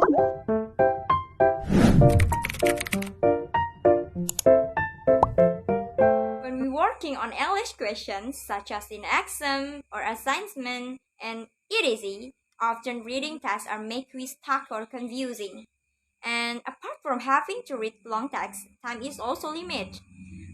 When we're working on English questions, such as in exam or assignment and EDC, often reading tasks are make we stuck or confusing. And apart from having to read long text, time is also limited.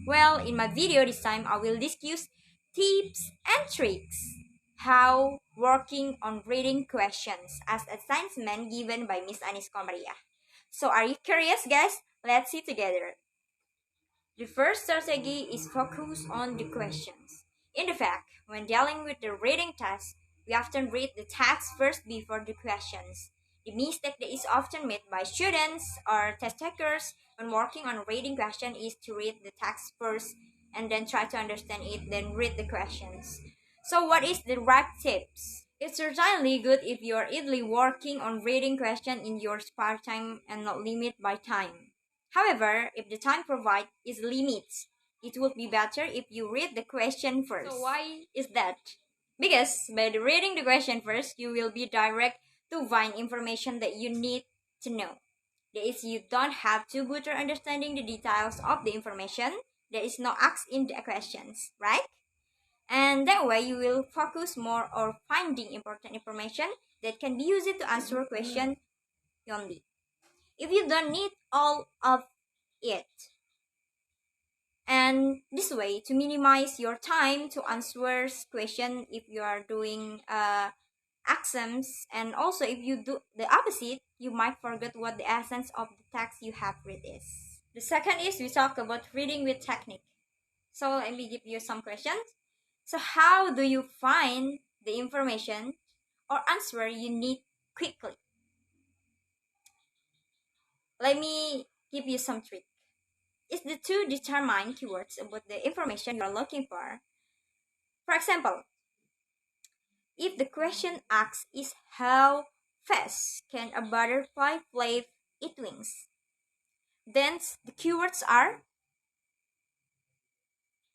Well, in my video this time, I will discuss tips and tricks how working on reading questions as assignment given by Miss Anis Komaria. So are you curious, guys? Let's see together. The first strategy is focus on the questions. In fact, when dealing with the reading task, we often read the text first before the questions. The mistake that is often made by students or test takers when working on reading question is to read the text first and then try to understand it, then read the questions. So what is the right tips? It's certainly good if you are idly working on reading question in your spare time and not limit by time. However, if the time provided is limited, it would be better if you read the question first. So why is that? Because by reading the question first, you will be direct to find information that you need to know. That is, you don't have to better understanding the details of the information. There is no ask in the questions, right? And that way you will focus more on finding important information that can be used to answer a question only. If you don't need all of it. And this way to minimize your time to answer question if you are doing exams, and also if you do the opposite, you might forget what the essence of the text you have read is. The second is we talk about reading with technique. So let me give you some questions. So how do you find the information or answer you need quickly? Let me give you some trick. Is the two determine keywords about the information you are looking for. For example, if the question asked is how fast can a butterfly flap its wings, then the keywords are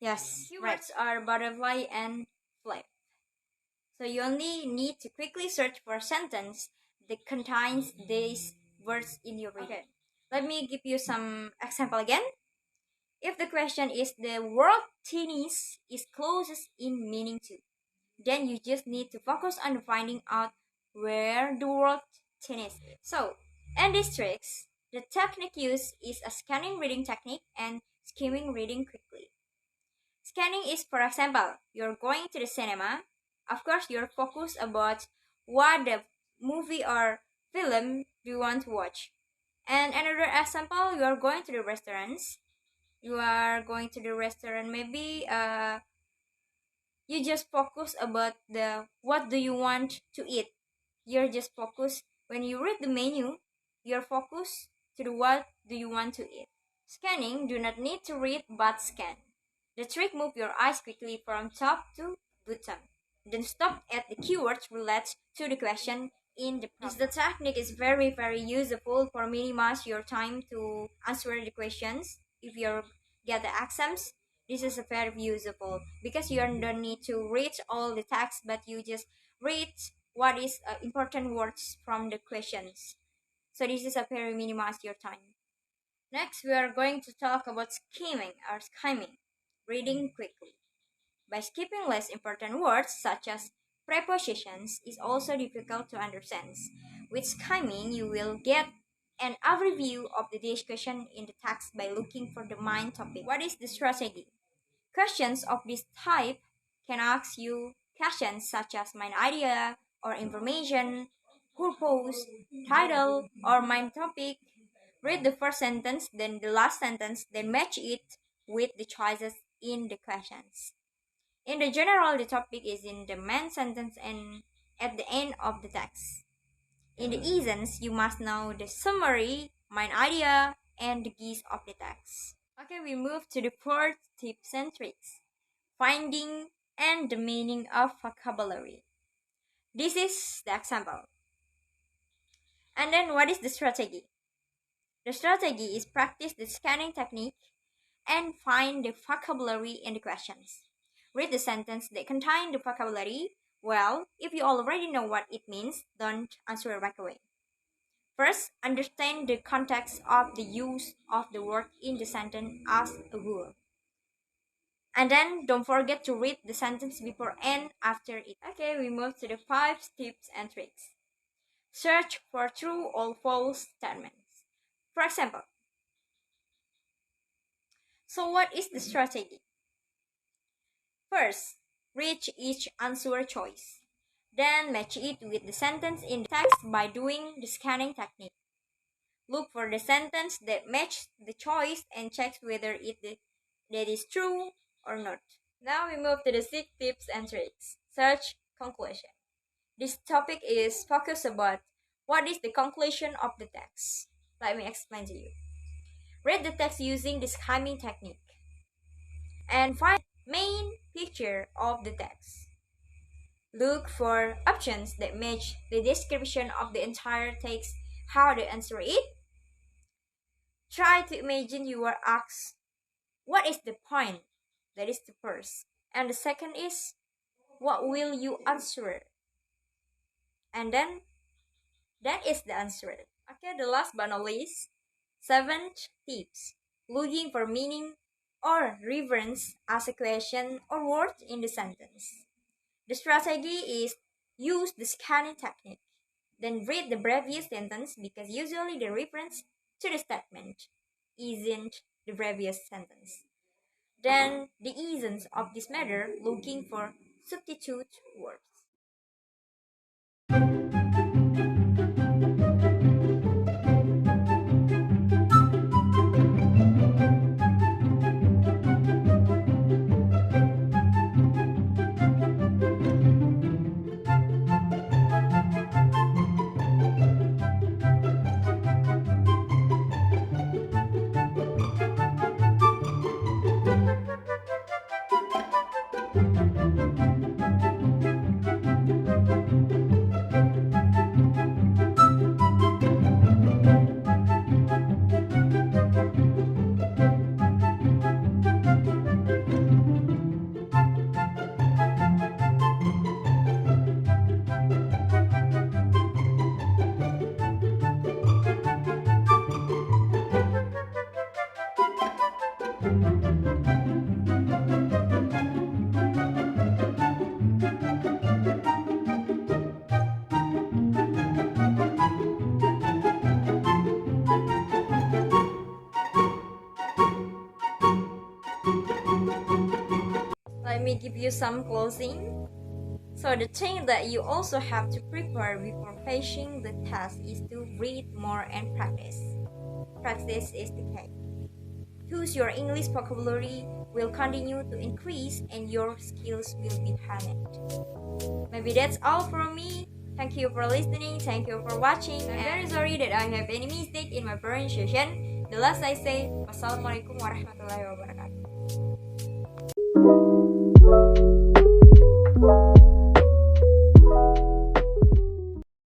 keywords are butterfly and flap. So you only need to quickly search for a sentence that contains these words in your reading. Okay. Let me give you some example again. If the question is the word tennis is closest in meaning to, then you just need to focus on finding out where the word tennis is. So, in these tricks, the technique used is a scanning reading technique and skimming reading quickly. Scanning is, for example, you're going to the cinema. Of course, you're focused about what the movie or film you want to watch. And another example, you are going to the restaurants. You are going to the restaurant, maybe you just focus about the what do you want to eat. You're just focused when you read the menu, you're focused to the what do you want to eat. Scanning do not need to read but scan. The trick move your eyes quickly from top to bottom. Then stop at the keywords related to the question in the problem. This technique is very useful for minimize your time to answer the questions. If you get the exams, this is a very useful because you don't need to read all the text, but you just read what is important words from the questions. So this is a very minimize your time. Next, we are going to talk about skimming or skimming, reading quickly. By skipping less important words such as prepositions is also difficult to understand. With skimming, you will get an overview of the discussion in the text by looking for the main topic. What is the strategy? Questions of this type can ask you questions such as main idea or information, purpose, title, or main topic. Read the first sentence, then the last sentence, then match it with the choices in the questions. In the general, the topic is in the main sentence and at the end of the text. In the essence, you must know the summary, main idea, and the gist of the text. Okay, we move to the fourth tips and tricks. Finding and the meaning of vocabulary. This is the example. And then what is the strategy? The strategy is practice the scanning technique and find the vocabulary in the questions. Read the sentence that contain the vocabulary. Well, if you already know what it means, don't answer right away. First, understand the context of the use of the word in the sentence as a rule. And then don't forget to read the sentence before and after it. Okay, we move to the 5 tips and tricks. Search for true or false statements. For example, so what is the strategy? First, read each answer choice. Then match it with the sentence in the text by doing the scanning technique. Look for the sentence that matches the choice and check whether that is true or not. Now we move to the 6 tips and tricks. Search conclusion. This topic is focused about what is the conclusion of the text. Let me explain to you. Read the text using the skimming technique and find the main picture of the text. Look for options that match the description of the entire text. How to answer it? Try to imagine you are asked, what is the point? That is the first. And the second is, what will you answer? And then, that is the answer. Okay, the last but not least, 7th tips. Looking for meaning or reference as a question or word in the sentence. The strategy is use the scanning technique. Then read the previous sentence because usually the reference to the statement isn't the previous sentence. Then the essence of this matter, looking for substitute words. Let me give you some closing. So the thing that you also have to prepare before facing the test is to read more and practice. Practice is the key. Thus your English vocabulary will continue to increase and your skills will be honed. Maybe that's all from me. Thank you for listening. Thank you for watching. I'm very sorry that I have any mistake in my pronunciation. The last I say, wassalamualaikum warahmatullahi wabarakatuh.